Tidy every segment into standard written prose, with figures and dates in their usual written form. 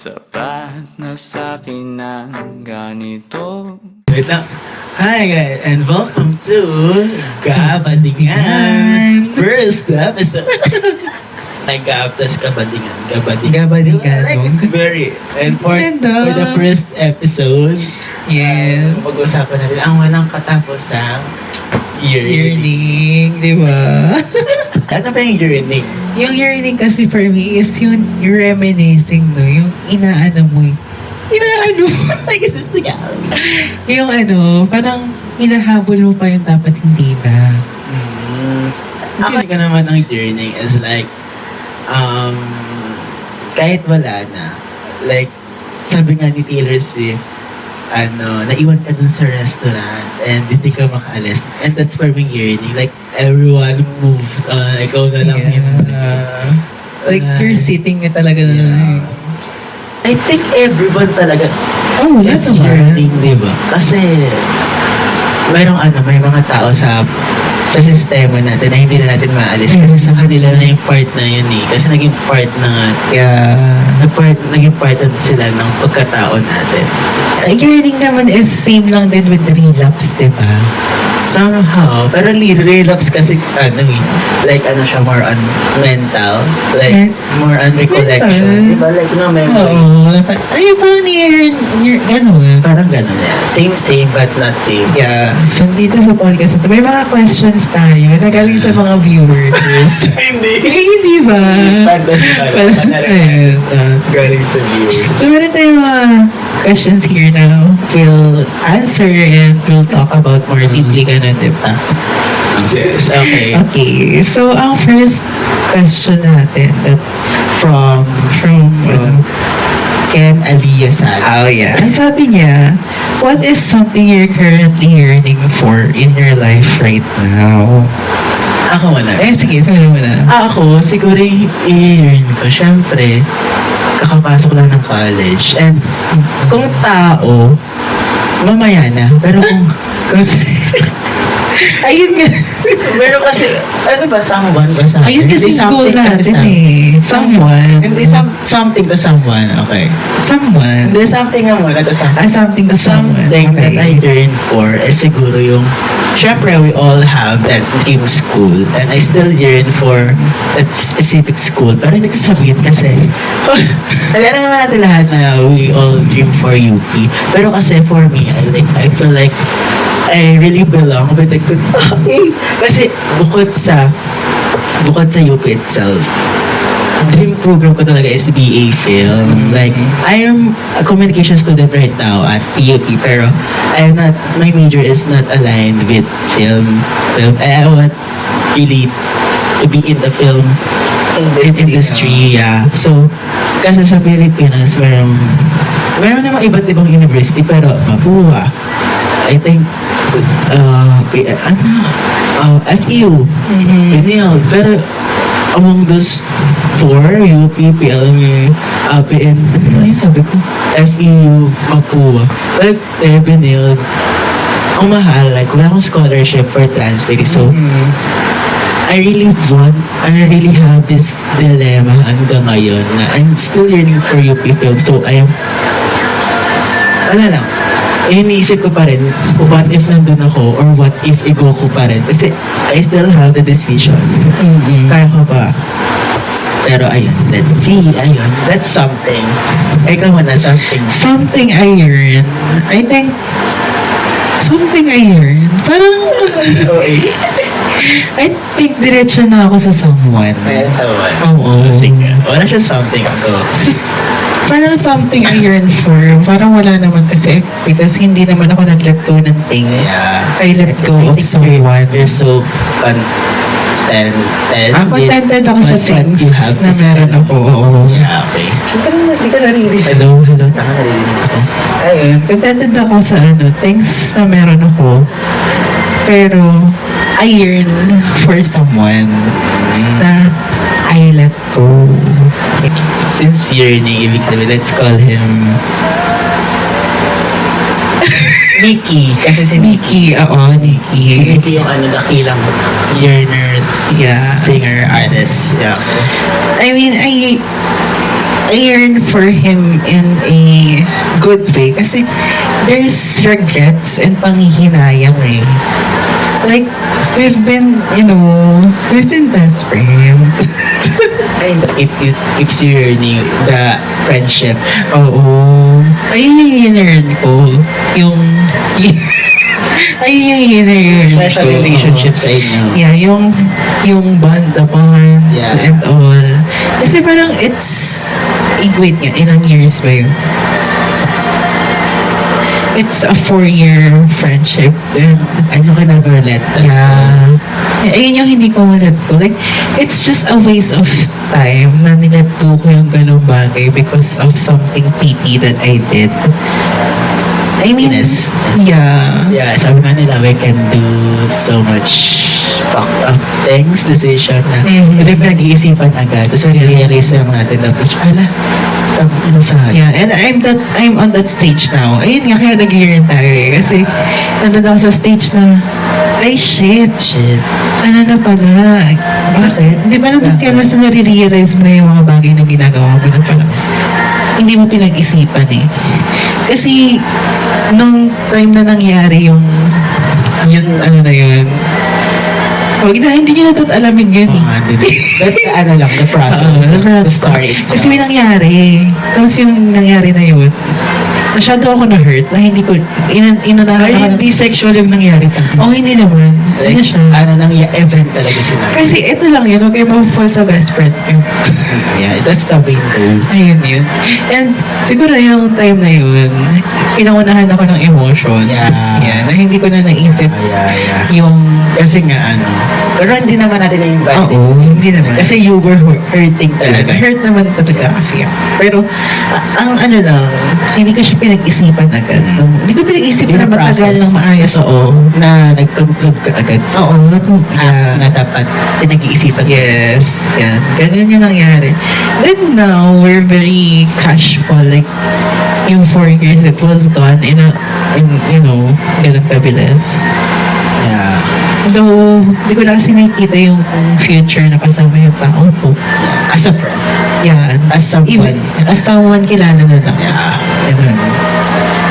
Sapat na sa'kin ng ganito. Wait lang. Hi guys, and welcome to Kabadingan first episode. Ay, Gabdas Kabadingan. Kabadingan. Like, it's very important Ganda. for the first episode. Yeah. Pag-usapan natin ang walang katapusang yearning. Yearning, di ba? Ano ba yung yearning? Yung yearning kasi for me is yung reminiscing, no? Yung inaano mo. Like, is this the gal? Yung parang hinahabol mo pa yung dapat hindi na. Ako ko naman ang yearning is like, kahit wala na, like, sabi nga ni Taylor Swift, naiwan ka dun sa restaurant and hindi ka makaalis. And that's for me yearning. Like, everyone moved on. Ikaw na lang yun. Like, you're sitting talaga na. I think everyone talaga Oh, it's that's yearning, di ba? Kasi, may mga tao sa sistema natin na hindi na natin maalis kasi sa kanila na yung part na yun eh. Kasi naging part na nga. Naging part na sila ng pagkatao natin. Yearning naman is same lang din with the relapse, di ba? Somehow, pero relapse kasi like siya more on mental, like more on recollection. Di ba? Like memories. Oo. Ay, parang Parang gano'n yan. Same but not same. Yeah. So, dito sa podcast ito, may mga questions tayo na galing sa mga viewers. Hindi ba? Fantasy galing sa viewers. So, meron tayong mga questions here na we'll answer and we'll talk about more deeply ganun, diba? Yes, okay. Okay. So, ang first question natin that from Ken Aliasan. Oh, yeah. Ang sabi niya, what is something you're currently yearning for in your life right now? Ako muna. Sige, sabi mo na. Ako, siguro i-yearn ko. Siyempre, kakapasok lang ng college. And kung tao, mamaya na. Pero kung Ayun nga. pero kasi, someone ba sa akin? Ayun kasi Hindi goal something natin to eh. Someone. Hindi something to someone, okay. Someone. Hindi something nga muna to something. Something to someone. Something that I Okay. yearn for is siguro yung, syempre we all have that dream school and I still yearn for that specific school. Pero hindi ko sabihin kasi, alam naman natin lahat na we all dream for UP. Pero kasi for me, I feel like I really belong with the good. Kasi bukod sa UP itself, dream program ko talaga is BA Film. Like, I am a communication student right now at PUP, pero my major is not aligned with film. I want really to be in the film industry, yeah. So, kasi sa Pilipinas, meron namang iba't ibang university, pero Mapua, I think, FEU, yun. Pero, among those four, UP, PLMA, PN, ano yung sabi ko? FEU, Mapua. Like, Benilde, ang mahal, like, wala akong scholarship for transfer. So, I really have this dilemma hanggang ngayon na I'm still yearning for UP Film. So, wala lang. Iniisip ko pa rin, what if nandun ako or what if i-go ko pa rin. Kasi I still have the decision. Kaya ko pa. Pero ayun, let's see, ayun. That's something. Ikaw muna, something. Something I yearn. I think, something I yearn. Parang, I think diretso na ako sa someone. May someone. Oo. Sige. Wala siya something ako. Parang something I yearn for. Parang wala naman kasi because hindi naman ako nag-let go ng thing. Yeah. I let go of someone. You're so contented. Contented ako sa things na meron ako. Oo. Yeah, okay. Hindi ka naririnig. Hello. Tama, naririnig ako. Ayun, contented ako sa things na meron ako. Pero, I yearn for someone na I let go. Since yearning, ibig sabihin, let's call him Nikki. Kasi si Nikki. Nikki. Nikki yung dakilang yearner, Yeah. singer, artist. Yeah. I mean, I yearn for him in a good way kasi there's regrets and panghihinayang eh. Like, we've been best friends. And it keeps you learning the friendship. Oo. Ayun yung hinern ko. Ayun yung hinern ko. Special relationships I know. Yeah, yung bond, the bond, Yeah. and all. Kasi parang wait nga, ilang years ba yun? It's a 4-year friendship. And, Ano ka never let yeah. Ayun yung hindi ko malet ko. Like, it's just a waste of time na nilet go ko yung ganung bagay because of something petty that I did. I mean, Yes. yeah. Yeah, sabi nga nila, we can do so much fucked up things, decision na hindi pinag-iisipan agad. Tapos realize naman natin na, ano sa Yeah, and I'm on that stage now. Ayun nga, kaya nag-hearing tayo eh. Kasi, nandun ako sa stage na, ay shit, shit. ano na pala? Bakit? Di ba nandun ka na sa nare-realize mo na yung mga bagay na ginagawa mo na pala? Hindi mo pinag-isipan eh. Kasi, nung time na nangyari yung ano na yun, hindi nyo na alamin yun eh. That's ano lang, the process. The story itself. Kasi may nangyari. Tapos yung nangyari na yun, masyado ako na-hurt na hindi ko, inanahan Ay, hindi sexual yung nangyari tayo. Oh, hindi naman. Ano siya? Ano nang event talaga sinabi. Kasi ito lang yun, okay, ma-fall sa best friend ko. Yeah, that's the main goal. Ayun yun. And siguro yung time na yun, pinangunahan ako ng emotions. Yeah. Na hindi ko na naisip Yeah. yung... Kasi nga pero hindi naman natin na-invite. Oo, hindi naman. Kasi you were hurting talaga. Hurt naman talaga kasi ako. Pero, ang ano lang, hindi ko siya pinag-isipan agad. Hindi ko pinag-isipan na matagal lang maayos. Oo. Na nag-conclude ka agad. Oo, Na dapat pinag-iisipan. yes. Yan. Ganun yung nangyari. Then now, we're very casual. Like, yung 4 years, it was gone in ganun kabilis. Yeah. Though, hindi ko na kasi nakikita yung future na kasama yung tao ko. As a friend. Yan. As someone. As someone kilala na lang. Yeah. Ganun.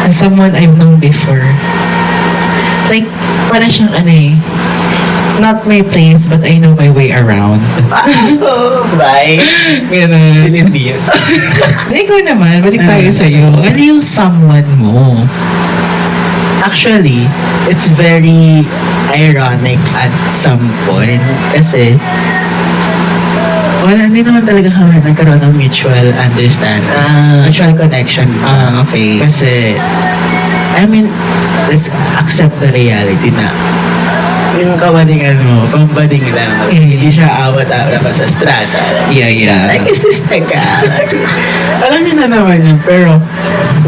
As someone I've known before. Like, para siyang not my place, but I know my way around. Bye. Ganun. Sinindi yun. Ikaw naman, balik tayo sa'yo. Ano yung someone mo? Actually, it's very ironic at some point kasi hindi naman talaga kami nagkaroon ng mutual understanding. Mutual connection. Okay. Kasi, I mean, let's accept the reality na yung kabadingan mo, pambading lang. Hindi siya awat-awat pa sa strata. Yeah. Like, is this the guy? Alam niyo na naman yun. Pero,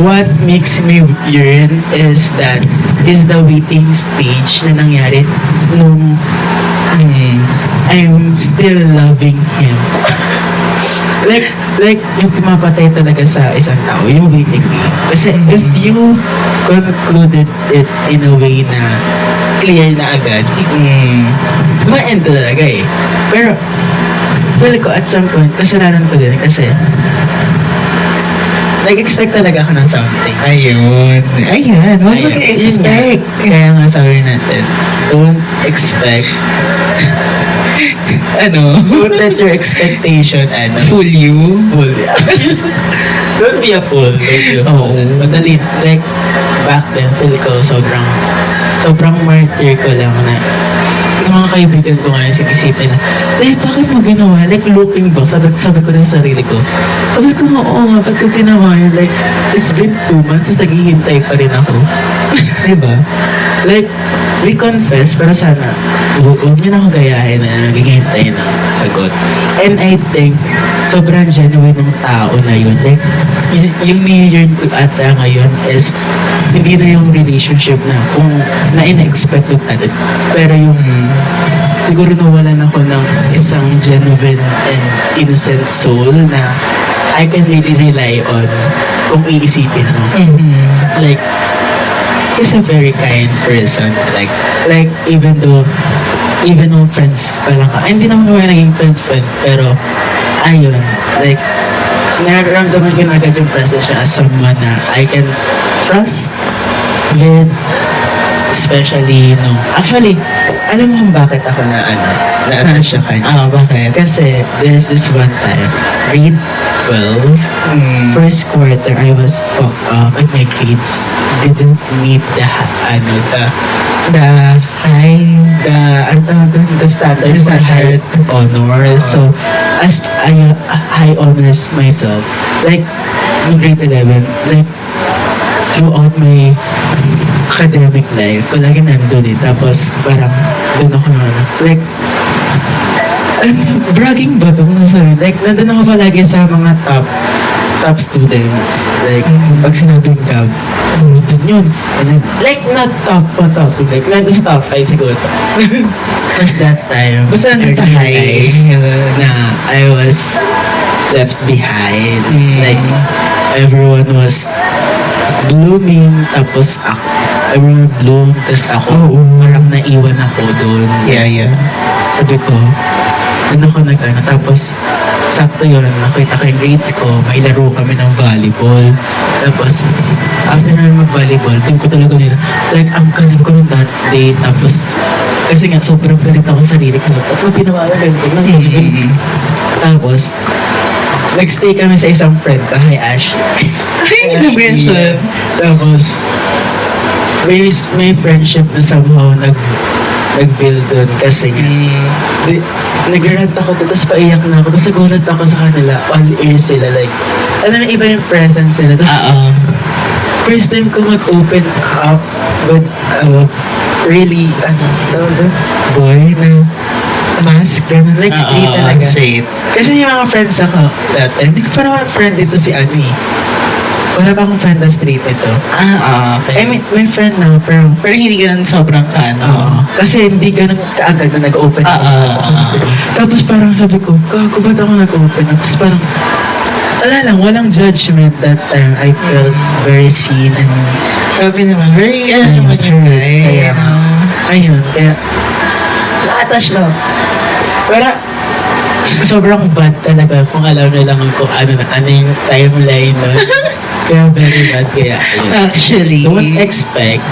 what makes me yearn is the waiting stage na nangyari nung I'm still loving him. like, yung pumapatay talaga sa isang tao, yung waiting game. Kasi if you concluded it in a way na clear na agad, ma-end talaga eh. Pero, feel ko at some point, kasalanan ko din kasi nag-expect talaga ako ng something. Ayun. Ayan. What would you expect? Kaya nga sabi natin, don't expect don't let your expectation Fool you? fool you. Don't be a fool. Madali, like, back then, feel ko sobrang martyr ko lang na yung mga kaibigan ko ngayon sinisipin na, bakit mo ginawa? Like, looking back, sabi ko na sa sarili ko, sabi ko, oo nga, ba't ko ginawa yun? Like, it's been 2 months, tapos naghihintay pa rin ako. Diba? Like, we confess, pero sana, huwag niyo na akong gayahin na naghihintay ng sagot. And I think, sobrang genuine ng tao na yun. Like, yung ni-yearn ko ata ngayon is, hindi na yung relationship na kung na-in-expected natin. Pero yung siguro nawalan ako ng isang genuine and innocent soul na I can really rely on kung iisipin mo. Like, he's a very kind person. Like even though friends pa lang hindi naman kami naging friends, pero ayun, like, nararamdaman ko na agad yung presence niya as someone na I can trust with, especially nung, actually, alam mo kung bakit ako na siya kanya? Bakit? Kasi there's this one time, grade 12, first quarter, I was and my grades didn't meet the the standard for high honors. So, as I high honors myself, like, in grade 11, like, throughout my academic life, ko lagi nandun eh. Tapos, parang, doon ako like, bragging ba itong nasabi? Like, nandun ako palagi sa mga top students. Like, pag sinabing cab, dun yun. And then, like, not top pa top. Like, nandun sa top 5 siguro. Tapos that time, Basta nandun sa I high. realized na I was left behind. Like, everyone was blooming, tapos ako, everyone bloom, tapos ako, parang naiwan ako doon. Yeah. Sabi ko, tapos, sakto yun, nakita ko yung grades ko, may laro kami ng volleyball. Tapos, after namin mag-volleyball, doon ko talaga nila, like, ang galing ko nung that day, tapos, kasi nga, sobrang galit ako sa sarili ko. Tapos, pinawalan ko lang. Tapos, nag-stay kami sa isang friend ko, hi Ash. Ay, na-mention. Tapos, may friendship na somehow nag-build doon kasi nga, nag-rant ako doon, tapos paiyak na ako, tapos nagulat ako sa kanila, all ears sila, like, alam mo, iba yung presence nila. Tapos, first time ko mag-open up with, really, boy na mask, ganun, like, straight talaga. Straight. Kasi yung mga friends ako, that time, hindi ko pa naman friend dito si Ani. Wala pa akong friend na straight ito. Okay. I mean, may friend na, pero Pero hindi ganun sobrang kasi hindi ganun kaagad na nag-open up. Tapos parang sabi ko, gago ba't ako nag-open up? Tapos parang, wala lang, walang judgment that time. I felt very seen and Grabe naman. Very, naman yung kaya, ayun, kaya, na-attach lang. Pero, sobrang bad talaga kung alam na lang kung ano yung timeline nun. Kaya very bad, kaya, ayun. Actually. Don't expect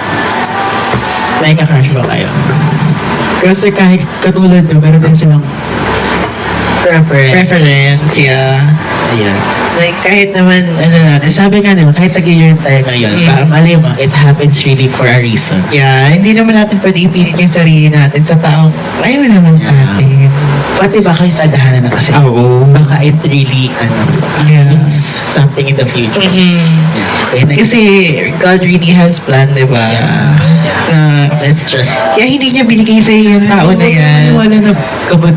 may ka-crush ba kayo? Kasi kahit katulad nyo, meron din silang Preference, yeah. Ayan. Like, kahit naman, Sabi nga nila, kahit nag-year tayo ngayon, parang alam mo, it happens really for a reason. yeah, hindi naman natin pwede ipilit yung sarili natin sa taong ayaw naman sa Yeah. atin. Pati baka yung tadhana na kasi. Oo. Baka it really, Yeah. means something in the future. Kaya Kasi God really has plan, di ba? let's trust. Kaya hindi niya binigay sa iyo yung tao na yan. Wala na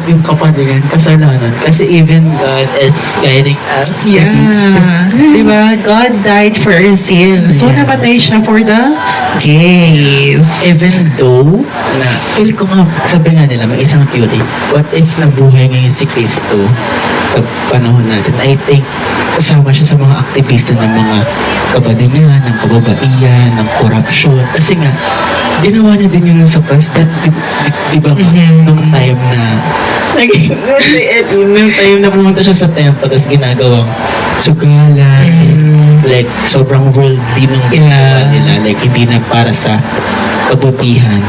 yung kapatigan, kasalanan. Kasi even God is guiding us. Yeah. Di ba? God died for our sins. So, Yeah. napatay siya for the gays. Even though, feel ko nga, sabi nga nila, may isang theory, what if nabuhay ngayon si Kristo sa panahon natin? I think, kasama siya sa mga aktivista ng mga kabadingan, ng kababaihan, ng korupsyon. Kasi nga, ginawa niya din yun sa past. Di ba nga, nung time na, nung time na pumunta siya sa temple, tapos ginagawang sugalan, like, sobrang worldly nung ginagawa nila. Like, hindi na para sa kabutihan.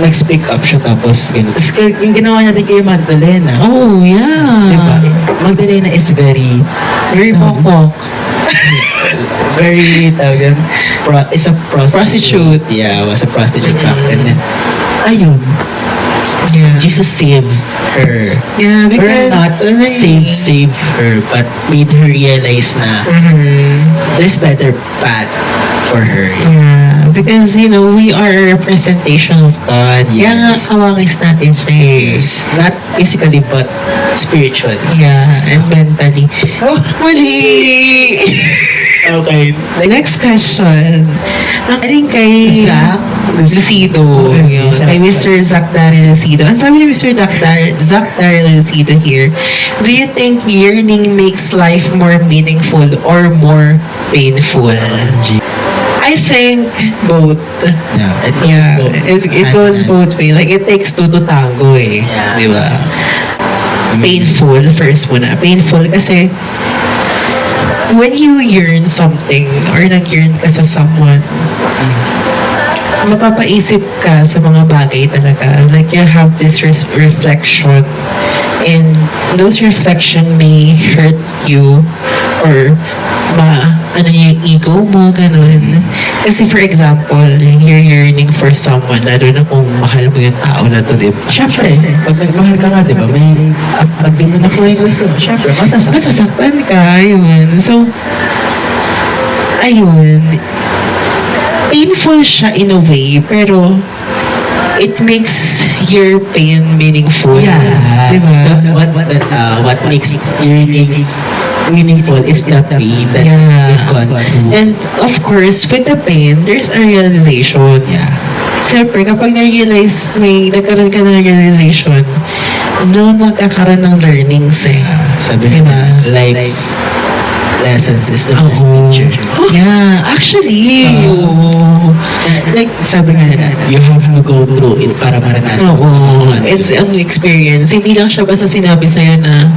Nag-speak up siya tapos gano'n. Tapos yung ginawa niya din kay Magdalena. Oh, yeah. Diba? Magdalena is very pokpok. very is a Prostitute. Yeah, was a prostitute back then. Ayun, Yeah. Jesus saved her. Yeah, Or because... not save her, but made her realize na there's better path for her. Yeah, because, we are a representation of God. Kaya nga, Yes. kawakis natin siya eh. Not physically, but spiritually. Yeah, and mentally. Oh, Mali! okay. The next question. Nakaling kay Zach Lucido. Okay, Yun, Zach. kay Mr. Zach Daryl Lucido. Ang sabi ni Mr. Zach Daryl Lucido here, do you think yearning makes life more meaningful or more painful? I think both. Yeah, It goes both way. Like, it takes two to tango eh. Yeah. Mm. Mm-hmm. Di ba? Painful, first muna. Painful kasi, when you yearn something or nag-yearn ka sa someone, mapapaisip ka sa mga bagay talaga. Like, you have this reflection, and those reflection may hurt you or ano yung ego mo, ganun. Kasi for example, you're yearning for someone, lalo na kung mahal mo yung tao na to, diba? Siyempre, pag nagmahal ka nga, di ba, pag di mo na po yung gusto, siyempre, Masasaktan ka, yun. So, ayun. Painful siya in a way, pero it makes your pain meaningful. Yeah. Diba? What makes yearning meaningful is the pain that Yeah. you've gone through. And of course, with the pain, there's a realization. Yeah. Siyempre, kapag na-realize, nagkaroon ka ng realization, doon magkakaroon ng learnings eh. Sabi Diba? life's lessons is the best Oo. teacher. Yeah, actually. Oo. Like, sabi nga nila, you have to go through it para maranasan. Oo. It's an experience. Hindi lang siya basta sinabi sa'yo na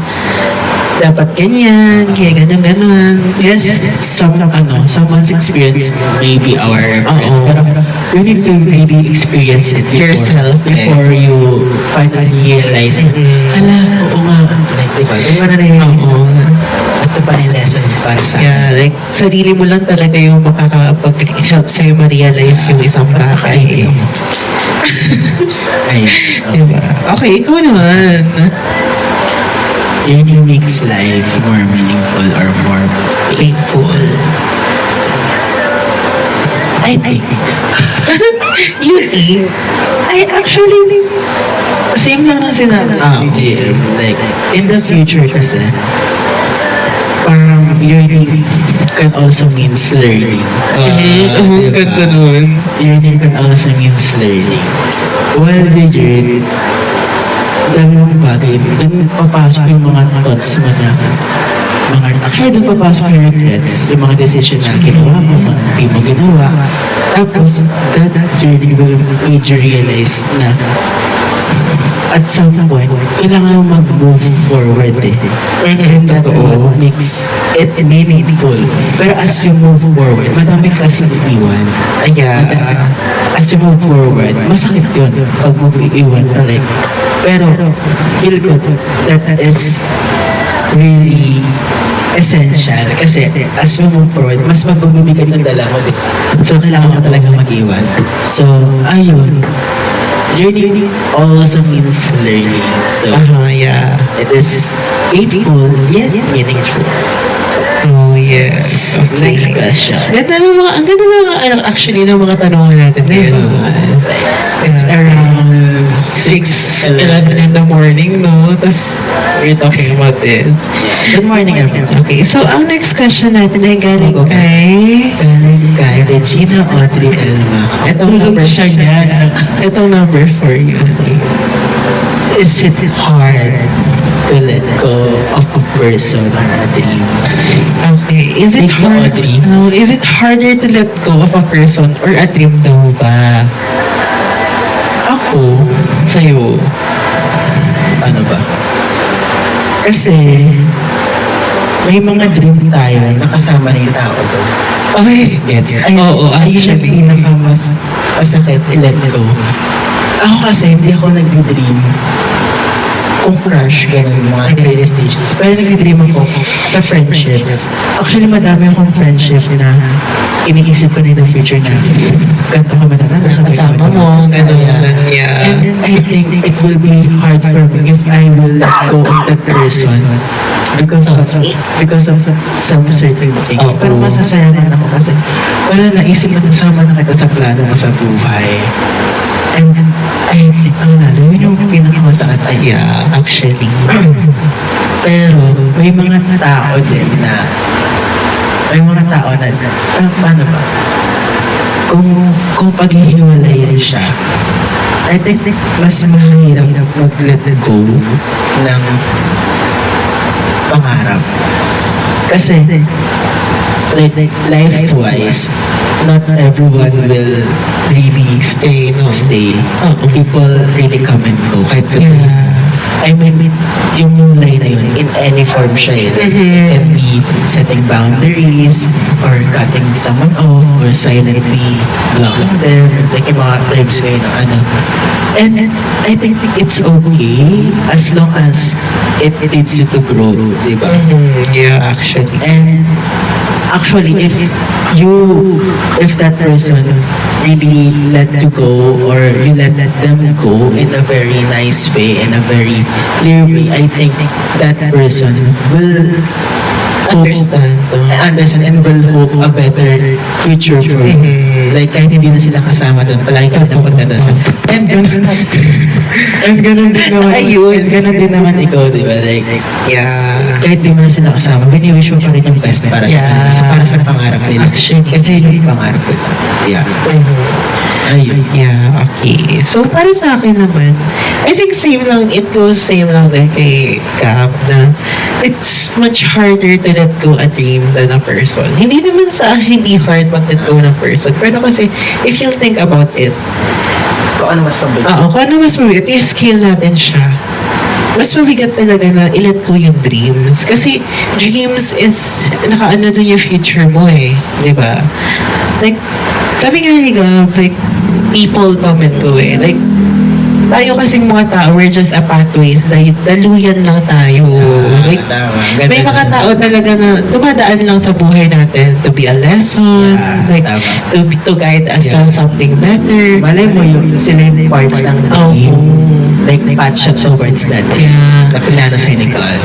dapat ganyan, kaya ganyan. Yes, someone's experience may be our reference, Oo. pero you need to really experience it Yourself, before you finally realize, hala, oo nga, like, diba? Yung na-realize Oo. at ito pa rin lesson para sa Yeah, like, sarili mo lang talaga yung makakapag-help sa'yo ma-realize yung isang bagay. Ayun. Diba? Okay, ikaw naman. Yearning makes life more meaningful or more Painful. I think. You think? I actually, Same lang na sinabi ni JM. Like, in the future kasi, parang yearning can also means learning. Diba? ganda nun. Yearning can also means learning. While we yearn, dami mong bagay, doon papasok yung mga thoughts mo na actually doon papasok yung regrets, yung mga decision na ginawa mo, mga hindi mo ginawa. Tapos, that journey will make you realize na at some point, kailangan mo mag-move forward eh. And that's what makes it meaningful. Pero as you move forward, madami kasi iiwan. Ayan. As you move forward, masakit yun pag mag-iiwan talaga. Pero, feel good. That is really essential. Kasi as you move forward, mas magbubigat ng dala mo. So, kailangan mo talaga mag-iwan. So, ayun. Learning also means learning. So, Yeah. it is painful yet meaningful. Oh, yes. Next question. Ang ganda ng actually ng mga tanungan natin ngayon. It's around 6:11 in the morning, no? Tapos, we're talking about this. Good morning, everyone. Okay, so ang next question natin ay galing kay... Kay Regina Audrey Elma. Itong number siya niya. Itong number for you. Is it hard to let go of a person or a dream? Okay, is it Thank you, hard? Audrey. Is it harder to let go of a person or a dream daw ba? Ako, Sa'yo. ano ba? Kasi, may mga dream tayo na kasama na yung tao doon. Okay. Gets it? Oo, Ayun yung actually. pinakamas masakit i-let go. Ako kasi, hindi ako nag-dream kung crush, ganun, mga early stage. Pero nag-dream ako sa friendships. Actually, madami akong friendship na iniisip ko na in the future na ganito ka matatanda. Kasama mo, ganun. Yeah. And I think it will be hard for me if I will let go of that person because of some certain things. Oo. Pero masasayangan ako kasi parang naisip na kasama na kita sa plano mo sa buhay. And I think, ang lalo, yun yung pinakamasakit ay Yeah, actually. pero may mga tao din na paano ba? Kung paghihiwalayin siya, I think mas mahirap mag-let go ng pangarap. Kasi, like life-wise, not everyone will really stay. People really come and go. Kahit sabihin, Yeah. I mean, yung line na yun, in any form siya eh. Like, it can be be setting boundaries or cutting someone off or silently blocking them, like yung mga terms ngayon na ano. And I think it's okay as long as it leads you to grow, di ba? Yeah, actually. And actually, if that person really let you go or you let them go in a very nice way, in a very clear way, I think that person will understand and will hope a better future for you. Like, kahit hindi na sila kasama doon, palagi ka na pagdadasal. And ganun din naman. Ayun. And ganun din naman ikaw, di ba? Like, Yeah. kahit di mo na sila kasama, bini-wish mo pa rin yung best para sa Yeah. kanila. So, para sa pangarap nila. Actually. Kasi yun yung pangarap ko. Yeah. Ayun. Yeah, okay. So, para sa akin naman, I think same lang din kay Gab na it's much harder to let go a dream than a person. Hindi naman hindi hard mag-let go ng person. Pero kasi, if you think about it, Kung ano mas mabigat. kung ano mas mabigat, i-scale natin siya. Mas mabigat talaga na i-let go yung dreams. Kasi dreams is, nakaano dun yung future mo eh. Di ba? Like, sabi nga ni Gab, like, people come and go eh. Like, tayo kasing mga tao, we're just a pathways. Daluyan lang tayo. Like, Tama. may mga tao talaga na dumadaan lang sa buhay natin to be a lesson, Yeah, like, tama. to guide us Yeah. on something better. Malay mo yung sila yung part ng Oh. like path siya towards that. Yeah. Na pinano sa ni God.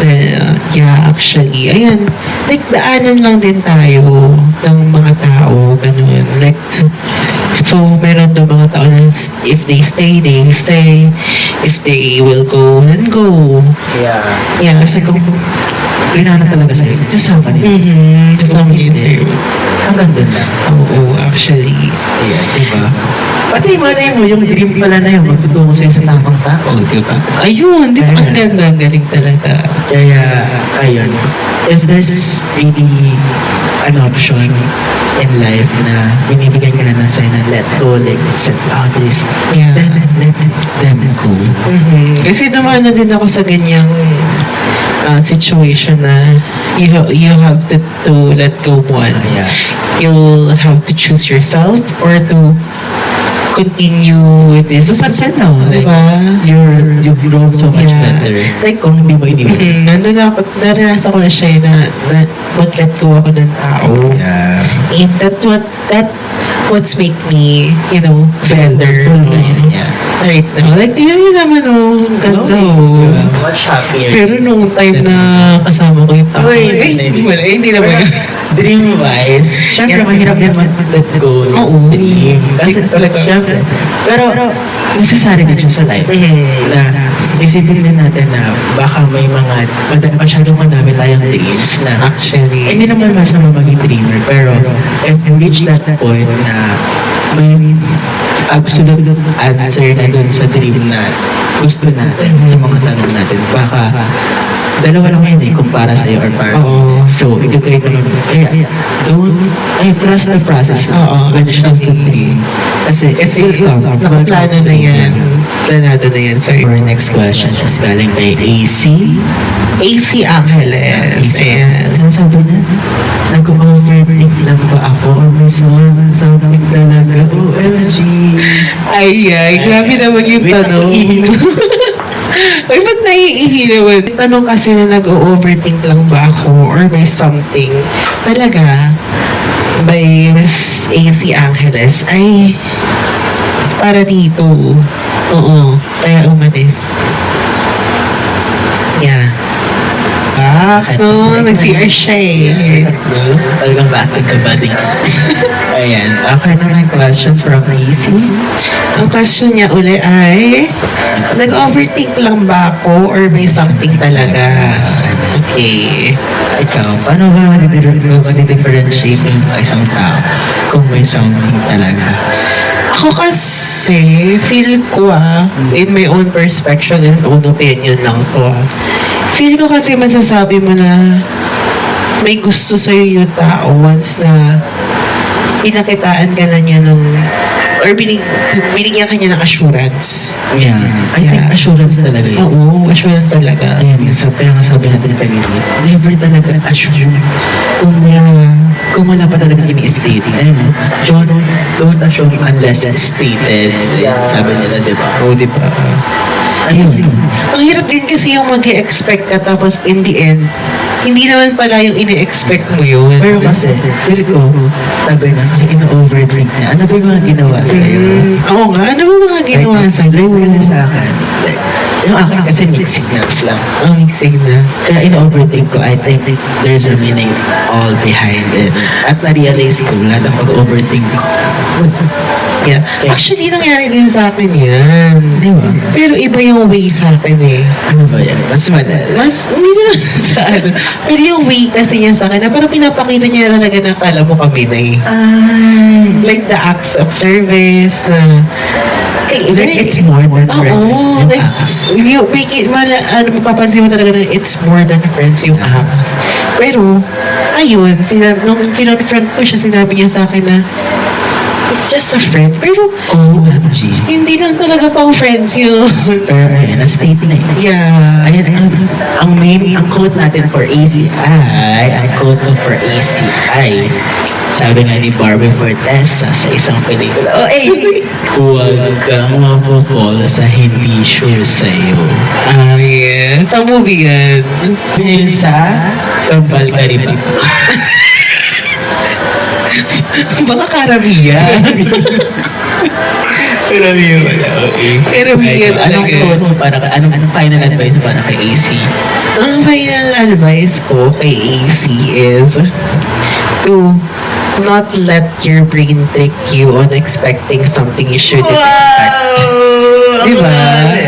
Yeah, actually. Ayun. Like, daanan lang din tayo ng mga tao. Ganun. Like, so, meron doon mga tao na if they stay, they will stay. If they will go, then go. Yeah. Yeah, kasi kung Pinano talaga sa'yo. Sasama nila. kasama yun sa'yo. Hanggang doon lang. Oo, actually. Yeah, diba? Pati malay mo, yung dream pala na yun, magtutungo sa'yo sa tamang tao, diba? Ayun, di ba? Ang ganda, ang galing talaga. Kaya, ayun. If there's really an option in life na binibigyan ka na ng sign na let go, like set boundaries, Yeah. then let them go. Kasi dumaan na din ako sa ganyang situation na you have to let go one. Yeah. You'll have to choose yourself or to continue with this. But now, like, Diba? you've grown so much Yeah. better. Like, Kung hindi mo iniwan. nandun ako, naranasan ko na siya na mag-let go ako ng tao. Yeah. And what's make me, better. Yeah. Right now. Like, tingnan niyo naman, ang ganda, Much happier. Pero nung time na kasama ko yung tao, hindi naman. Dream-wise, syempre Yeah. mahirap din mag-let go ng Oo. dream. Kasi Talaga. syempre, pero necessary din siya sa life. Na isipin din natin na baka may mga masyadong madami tayong dreams na Actually. hindi naman masama maging dreamer. Pero if you reach that point na may absolute answer na dun sa dream na gusto natin, sa mga tanong natin, baka dalawa lang yun kung para sa'yo or para. Oo. So, i-guide naman. Kaya, trust the process when it comes to dream. Kasi Nakaplano na yan. Planado na yan sa'yo. Our next question is galing kay AC. AC Angeles. Ayan. Ano sabi niya? Nag-overthink lang ba ako or may something talaga? OLG. Ay, grabe naman yung tanong. Ay, ba't naiihi naman? Yung tanong kasi na nag-overthink lang ba ako or may something. Talaga, by Miss AC Angeles, ay para dito. Oo, kaya umalis. Yeah. No, nag-CR siya eh. Talagang batid ka ba din? Ayan. Okay na question from AC. Ang question niya uli ay, nag-overthink lang ba ako or may something talaga? Okay. Ikaw, paano ba matidifferentiate yung isang tao kung may something talaga? Ako kasi, feel ko in my own perspective and own opinion lang to feel ko kasi masasabi mo na may gusto sa'yo yung tao once na pinakitaan ka na niya ng or binigyan kanya ng assurance. Yeah. I think assurance talaga yun. Oo, assurance talaga. Ayan, kaya nga sabi natin kanina, never talaga assure kung wala pa talaga ini-state. Ayun, don't assure unless it's stated. Sabi nila, di ba? Oo, di ba? Ayun. Ang hirap din kasi yung mag-expect ka tapos in the end, hindi naman pala yung ini-expect mo yun. Pero kasi, feel ko, sabi na, kasi ina-overthink niya. Ano ba yung mga ginawa sa'yo? Oo nga, ano ba mga ginawa sa Like kasi sa akin, like, yung akin kasi mixed signals lang. Ang mixing na. Kaya ina-overthink ko, I think there's a meaning all behind it. At na-realize ko, wala nang pag-overthink ko. Yeah. Actually, nangyari din sa akin yan. Di ba? Pero iba yung way sa akin eh. Ano ba yan? Mas madal. Hindi naman sa ano. Pero yung way kasi niya sa akin, na parang pinapakita niya talaga na kala mo kami na eh. Like the acts of service, Like, it's more than friends. Oo, Yung like, acts. you make it, mapapansin mo talaga na it's more than friends yung acts. Pero, ayun, nung kinonfront ko siya, sinabi niya sa akin na, it's just a friend. Pero, OMG. hindi lang talaga pang friends yun. Pero ayun, na-state na yun. Yeah. Ayan, ang quote natin for ACI, ang quote mo for ACI, sabi nga ni Barbie Fortesa sa isang pelikula, huwag kang mapupol sa hindi sure sa'yo. Yeah. Sa movie yan. Yun sa Kambal ka rin. Baka karamihan. Karamihan wala, okay. Karamihan Anong talaga. quote mo para anong final advice mo para kay AC? Ang final advice ko kay AC is to not let your brain trick you on expecting something you shouldn't expect. Diba?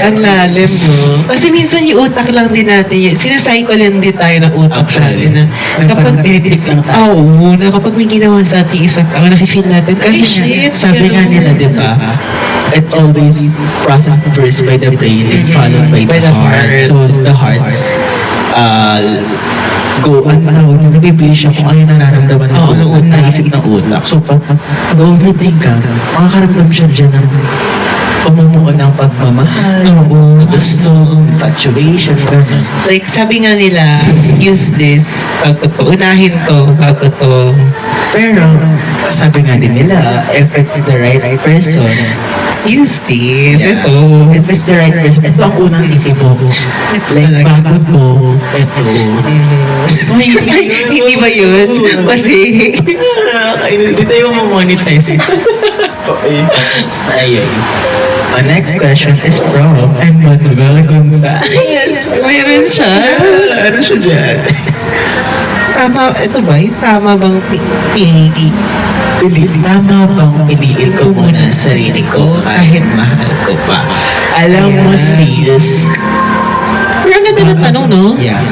Ang lalim, no? Kasi minsan yung utak lang din natin yun. Sinacycle lang din tayo ng utak Actually, natin na kapag tinitrip lang tayo. Oo, na kapag may ginawa sa ating isang tao, nafe-feel natin, ay Kasi shit, sabi nga nila, di ba? It always processed first by the brain and followed by the heart. So the heart, nabibili siya kung ano yung nararamdaman ng Oo, ng utak. naisip ng utak. So pag overthink ka, makakaramdam siya dyan ng pamumuo ng pagmamahal, gusto, infatuation, gano'n. Like, sabi nga nila, use this bago to. Unahin to bago to. Pero, sabi nga din nila, if it's the right person, Use this. yeah, Ito. if it's the right person, ito ang unang isip mo. Like, pagod mo, ito. Ay, hindi ba yun? Mali. Hindi tayo mamonetize ito. Okay. Ayun. Our next question is from Emmanuel Gonzalez. Yes, mayroon siya. Ano siya dyan? Tama, ito ba? Yung tama bang pinili? Tama bang piliin ko muna ang sarili ko kahit mahal ko pa? Alam mo, sis, Pero ang ganda ng tanong, no? yeah,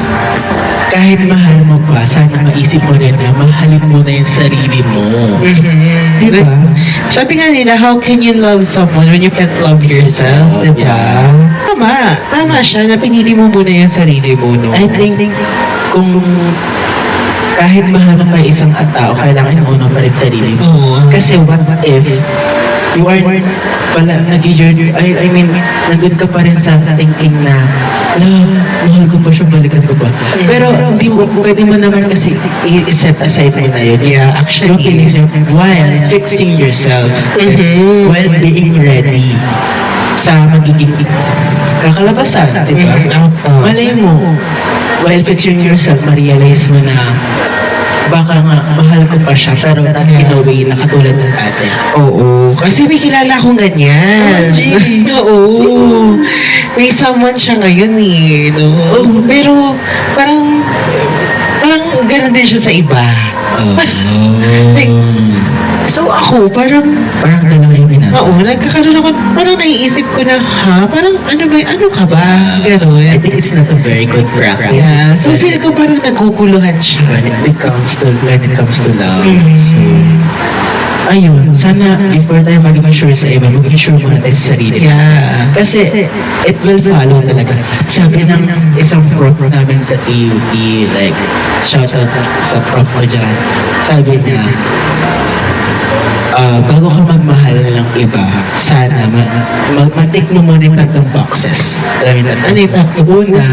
kahit mahal mo pa, sana maisip mo rin na mahalin mo na yung sarili mo. Diba? Sabi nga nila, how can you love someone when you can't love yourself? Diba? Yeah. Tama. Tama siya na pinili mo muna yung sarili mo, no? I think kung kahit mahal mo pa isang tao, kailangan mo pa rin sarili mo. Oo. Kasi what if you are pala nag-journey, I mean, nandun ka pa rin sa thinking na, mahal ko pa siya, balikan ko pa. Pero hindi mo, pwede mo naman kasi i-set aside mo na yun. Yeah, actually. Yung feelings mo, while fixing yourself, while being ready sa magiging kakalabasan, di ba? Malay mo, while fixing yourself, ma-realize mo na baka nga mahal ko pa siya pero not in a way na katulad ng dati. Oo. Kasi may kilala akong ganyan. Oo. May someone siya ngayon eh. No? Pero parang gano'n din siya sa iba. Like, so ako, parang Parang gano'n yung pinag. oo, nagkakaroon ako, parang naiisip ko na, ano ka ba? I Gano'n. think it's not a very good practice. Yeah. So feel ko parang naguguluhan siya. When it comes to love. So, ayun, sana before tayo maging sure sa iba, maging sure muna tayo sa sarili. Yeah. Kasi it will follow talaga. Sabi ng isang prof namin sa TUP, like, shout out sa prof ko dyan, sabi niya, bago ka magmahal ng iba, sana matik mo muna yung tatlong boxes. Alam mo na, ano yung tatlong? Una,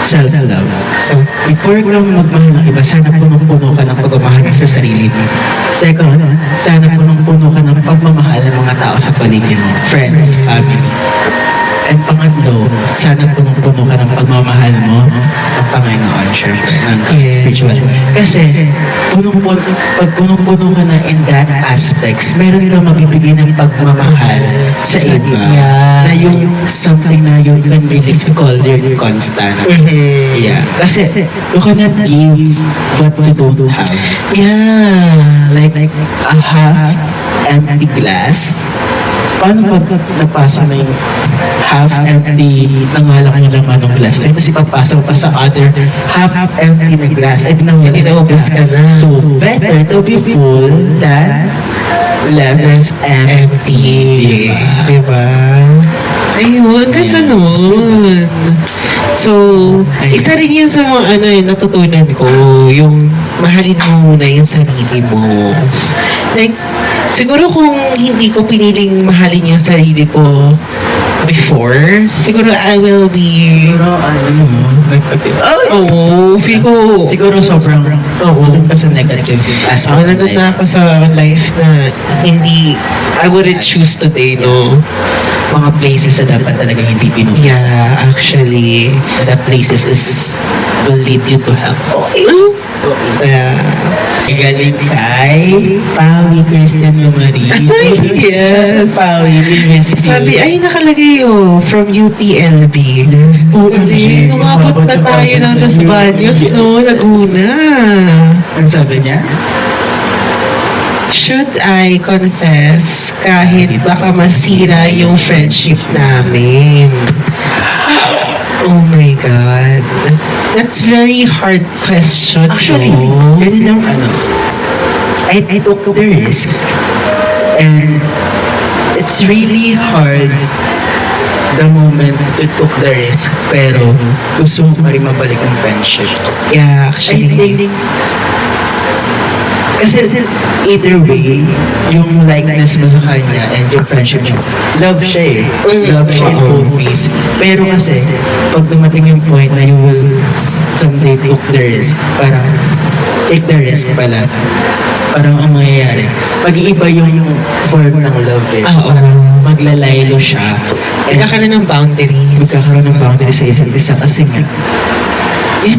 self-love. So, before ka magmahal ng iba, sana punong-puno ka ng pagmamahal mo sa sarili mo. Second, sana punong-puno ka ng pagmamahal ng mga tao sa paligid mo. Friends, family. And pangatlo, sana punong-puno ka ng pagmamahal mo ng Panginoon, syempre, ng spiritual. Kasi, pag punong-puno ka na in that aspects, meron kang mabibigay ng pagmamahal sa iba. Na yung something na you can really call your constant. Yeah. Kasi, you cannot give what you don't have. Yeah. Like a half empty glass. Paano pag napasa na yung half empty nangalak yung laman ng glass? Tapos ipapasa pa sa other half empty na glass. Ay, Inaubos ka na. So, better to be full than left empty. Diba? Ayun, ganda nun. So, isa rin yan sa mga natutunan ko, yung mahalin mo muna yung sarili mo. Like, siguro kung hindi ko piniling mahalin yung sarili ko before, siguro I will be... feel ko... Siguro sobrang doon ka sa negative aspect. Nandun na ako sa life na hindi, I wouldn't choose today, no? Mga places na dapat talaga hindi pinupunta. Yeah, actually. The places will lead you to hell. Yeah. Galing kay Pawi Christian Lumari. Yes. Pawi, we miss you. Sabi, ay nakalagay from UPLB. OMG. Umabot na tayo ng Los Baños, no? Laguna. Ang sabi niya? Should I confess kahit baka masira yung friendship namin? Oh my God. That's very hard question. Actually, ganun lang I took the risk. And it's really hard the moment you took the risk, pero gusto mo pa rin mabalik ang friendship. Yeah, I actually. think, kasi either way, yung likeness mo sa kanya and yung friendship niyo, love siya Love siya in both ways. Pero kasi, pag dumating yung point na you will someday took the risk, parang take the risk pala, parang ang mangyayari, mag-iiba yung form ng love Parang maglalaylo siya. Magkakaroon ng boundaries. Magkakaroon ng boundaries sa isa't isa kasi nga, you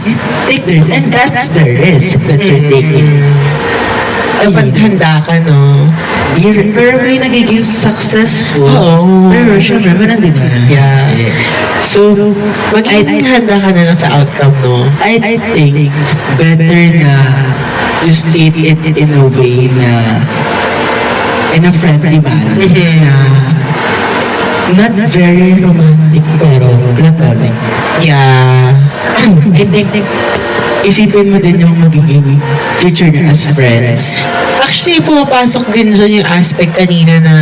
take the risk, and that's the risk that you're taking. Dapat handa ka, no? Pero may nagiging successful. Oo. Pero syempre, parang din na. Yeah. So, Magiging handa ka na lang sa outcome, no? I think better na you state it in a way na in a friendly manner na not very romantic pero platonic. Yeah. I think isipin mo din yung magiging future niyo as friends. Actually, pumapasok din dyan yung aspect kanina na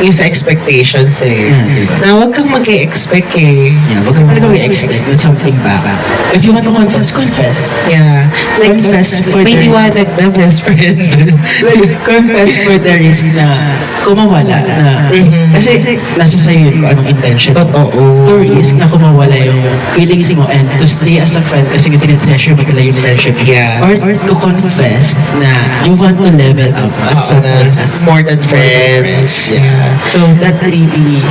yung sa expectations Yeah, diba? Na huwag kang mag-expect Yeah, wag ka talaga expect na something back. If you want to confess, confess. Yeah. Like, Confess for may the- liwanag na best friend. Confess for the risk na kumawala na. Kasi nasa sa'yo yun kung anong intention mo. To risk na kumawala yung feelings mo and to stay as a friend kasi nga tinitreasure mo yung friendship. Yeah. Or to confess na you want to level up as More than friends. Yeah. So that really,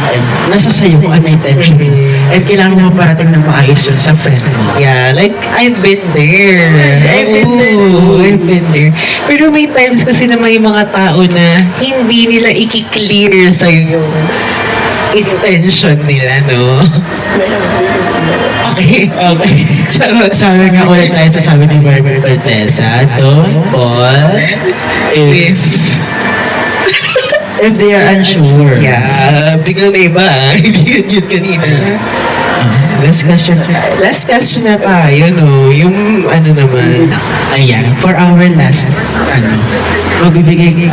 nasa sa'yo kung ano yung intention mo. And kailangan mo parating ng maayos yun sa friend mo. Yeah, like, I've been there. I've been there. Pero may times kasi na may mga tao na hindi nila i-clear sa'yo yung intention nila, no? Okay. Sabi nga ulit tayo sa sabi ni Barbara Cortesa, don't fall if they are unsure. Yeah, biglang na iba. Hindi yun kanina. Last question. Last question na tayo, no? Yung ano naman. Ayan, for our last, magbibigay,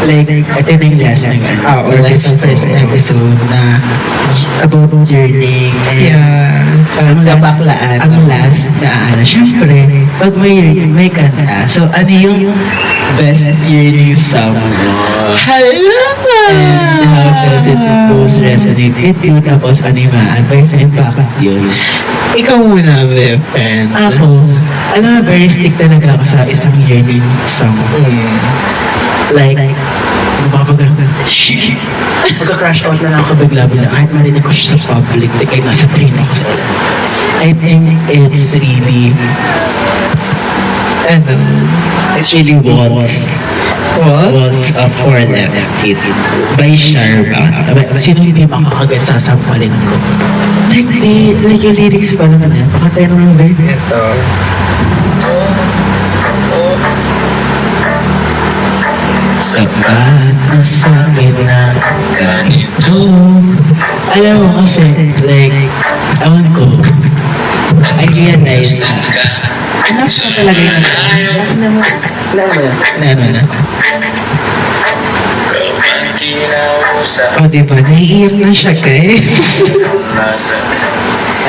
like, ito na yung last ng, or last first episode na about yearning. Yeah. Ang last, Kabaklaan. ang last na, syempre, pag may kanta, so ano yung best yearning song mo? Hala! And how does it most resonate with you? Tapos ano yung ma-advise and bakit yun? Ikaw muna, Beb. And Ako, alam mo, very stick talaga ako sa isang yearning song. Like, shit! Magka-crash out na lang ako bigla-bigla kahit marinig ko siya sa public, like kahit nasa train ako sa I think it's really, ano? it's really What's Up for Left Feet by Sharba. Sino hindi makakagat sa sampalin ko? Like yung lyrics pa naman yan. Pakatay naman ba yun? Ito. Sapat na sa akin na ganito. Alam mo kasi, like, ewan ko, I realize na enough na talaga yun. Ano na? O, diba? Naiiyak na siya, guys.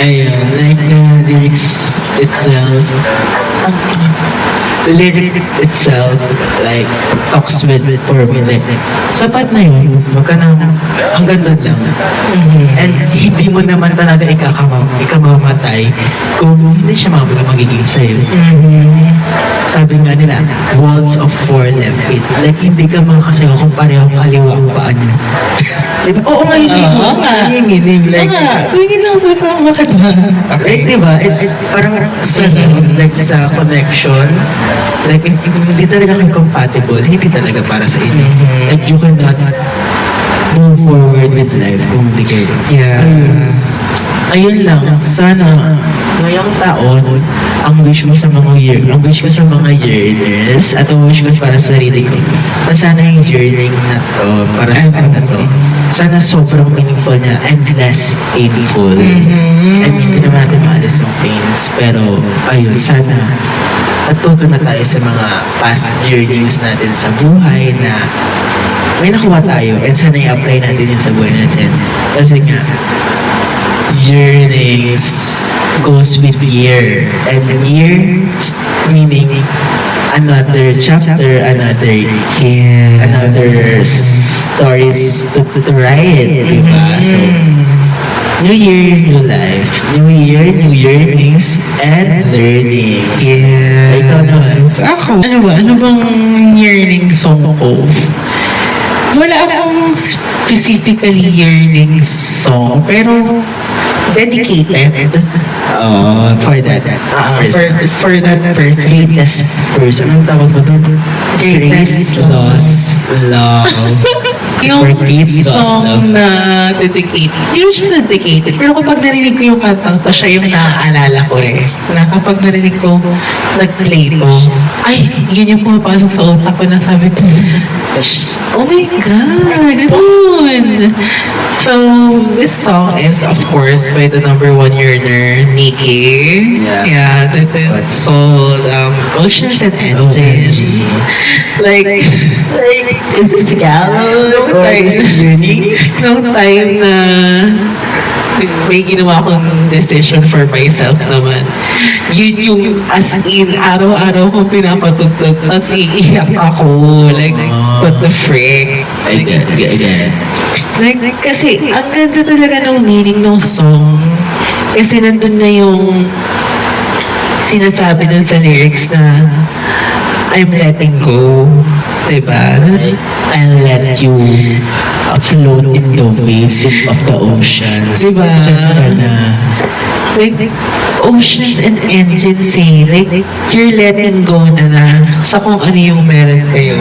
Ayun, like the lyrics itself, the lyric itself, like, talks with for me, like, sapat na yun, wag ka na, hanggang doon lang. And hindi mo naman talaga ikamamatay kung hindi siya magiging sa'yo. Sabi nga nila, walls of four left feet. Like, hindi ka makasayaw kung parehong kaliwa ang paa niyo. Diba? Oo nga, hindi mo. Nanginginig. Like, Tingin lang ba ito makata? like, diba? Parang sa, like, sa connection, like, if hindi talaga kayo compatible, hindi talaga para sa inyo. Like, you cannot move forward with life kung hindi kayo. Yeah. Ayun lang, sana ngayong taon, ang wish ko sa mga yearners, at ang wish ko para sa sarili ko, na sana yung yearning na to, para sa na to, sana sobrang meaningful niya and less painful. And hindi naman natin maalis yung pains, pero ayun, sana natuto na tayo sa mga past yearnings natin sa buhay na may nakuha tayo and sana i-apply natin yun sa buhay natin. Kasi nga, yearnings goes with year. And year meaning another chapter, another stories to write, diba? So, new year, new life. New year, new yearnings and learnings. Yeah. Ikaw naman. Ako, ano bang yearning song ko? Wala akong specifically yearning song, pero dedicated. For that For that person. greatest person. Anong tawag mo doon? Greatest lost love. Yung For great lost song love. na dedicated, hindi mo siya dedicated, pero kapag narinig ko yung kantang to, siya yung naaalala ko eh. Na kapag narinig ko, nag-play to, ay, yun yung pumapasok sa utak ko na sabi ko, oh my God, ganun. So, this song is, of course, by the #1 yearner, Nikki. Yeah. That is called Oceans and Engines. Like, Is this the gallo? Nung Or time- is it unique? nung time na may ginawa akong decision for myself naman. Yun yung as in, araw-araw kong pinapatugtog, tapos iiyak ako. Like, what the frick? I get it. Like, kasi ang ganda talaga ng meaning ng song. Kasi nandun na yung sinasabi dun sa lyrics na I'm letting go. Diba? I'll let you float in the waves of the oceans. Diba? Diyan ka na. Like, oceans and engines say, like, you're letting go na sa kung ano yung meron kayo.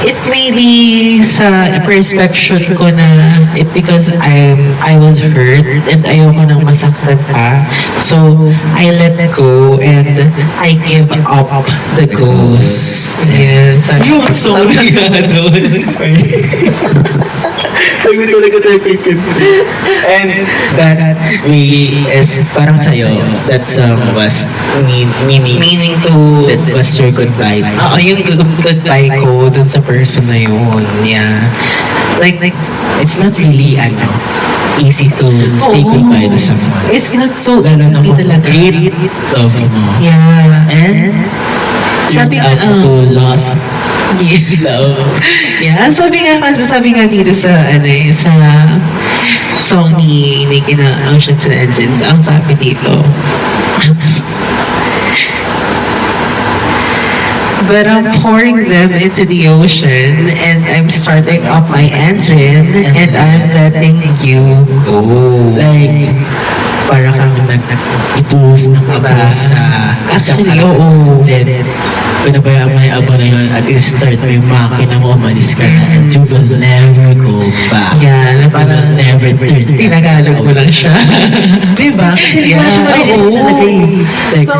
It may be sa perspective ko na because I was hurt and ayoko nang masaktan pa. So, I let go and I give up the ghost. Yes. Yung song na doon. And that really is parang sa'yo, that song was meaning to that was your goodbye. Oo, yung goodbye ko dun sa person na yun. Yeah. Like, It's not really easy to say goodbye to someone. it's not so, Lalo na hindi kung talaga. great love mo. Yeah. And Sabi turned nga, out to lost yes. love. Yeah, sabi nga dito sa, sa song ni Kina Oceans and Engines, ang sabi dito, but I'm pouring them into the ocean and I'm starting up my engine and I'm letting you go. Like, para kang nag-ipus ng abos sa isang Actually, tao. oo. Then, pinabayaan mo yung abo na yun at i-start mo yung makina mo, umalis ka na and you will never go back. Yeah, na You will parang never turn back. tinagalog mo lang siya. Diba? Kasi di mo na siya marinisip oo. talaga eh. Like, So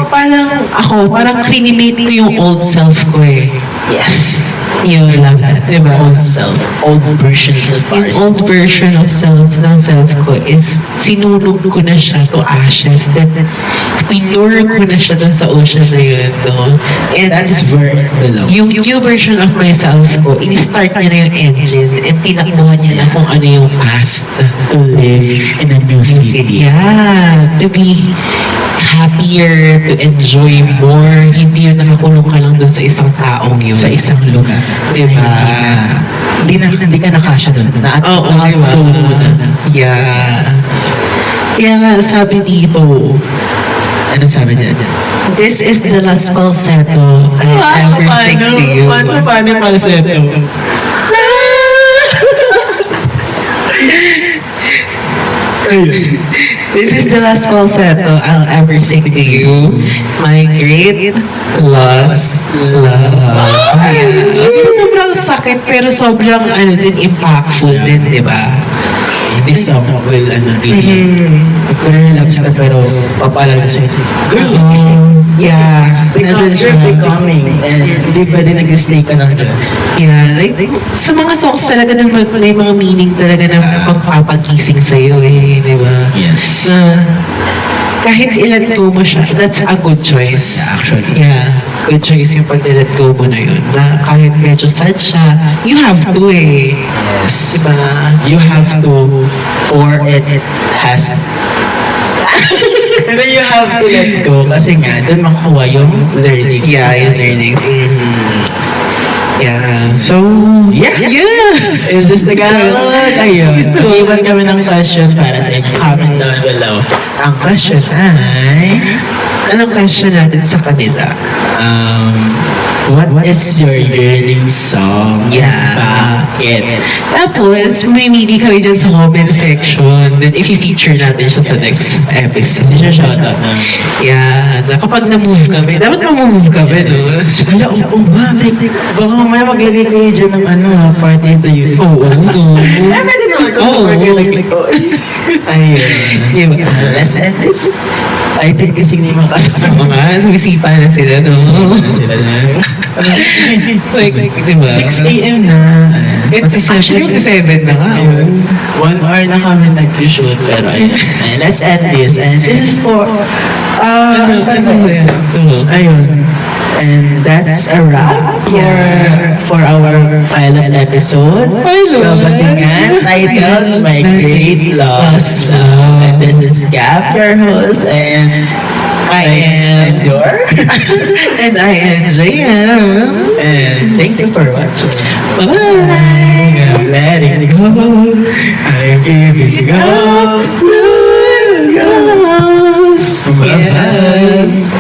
parang crinimate ko yung old self ko eh. yes. Yun. I love that. Diba? Old self. Old versions of Yung ours. old version of self ko is sinunog ko na siya to ashes. Then, pinure ko na siya dun sa ocean na yun. No? And That's where it belongs. yung new version of myself ko, in-start niya na yung engine and tinakbuhan niya na kung ano yung past. To live in a new city. Yeah, to be happier, to enjoy more. Hindi yun nakakulong ka lang dun sa isang taong yun. Sa isang lugar. Diba? Hindi ka nakasya doon. Oo, diba? Yeah. Kaya nga, sabi dito, Anong sabi niya? this is the last falsetto I ever sing to you. Paano falsetto? This is the last falsetto I'll ever sing to you. My great lost love. Ayan. Sobrang sakit pero sobrang impactful din, di ba? This song will, really, kung loves ka pero papalala sa'yo, girl, Yeah. Nandun siya. you're becoming, and hindi pwede nag-stay ka lang dyan. Yeah, like, sa mga songs talaga naman may mga meaning talaga na magpapagising sa'yo eh, di ba? Yes. Na kahit i-let go mo siya, that's a good choice. Yeah, actually. Yeah, good choice yung pag-let go mo na yun. Na kahit medyo sad siya, you have to eh. Yes. Diba? You have to, for it has Pero you have to let go kasi nga, doon makukuha yung learning. Yeah, yung learning. Yeah. So, Yeah. Is this the Tagalog? Ayun. Iwan kami ng question para sa inyo. Comment down below. Ang question ay, Anong question natin sa kanila? what is your yearning song? Yeah. Bakit? Tapos, may mini kami dyan sa comment section. Then, i-feature natin siya sa next episode. Kasi siya shoutout na. Yeah, na kapag na-move kami, dapat ma-move kami, no? Wala, oo ba? Like, baka mamaya maglagay kayo dyan ng party in the youth. Oo, no? Pwede naman kung Oo. super kayo like, ayun. Diba? Let's end this. I think kasi hindi makasama. Oo nga, sumisipa na sila, no? Sila na. Like, diba? 6 a.m. na. It's actually 7 na nga. Ayun. 1 hour na kami nag-shoot. Pero ayun. And let's end this. And this is for... Ano ba yan? Ayun. And that's a wrap for our pilot episode. Kabatingan, titled My Great Lost Love. And this is Gab, your host, and I am your... and I am JM. And thank you for watching. Bye! I'm letting go. I'm giving up. Goes. Yes.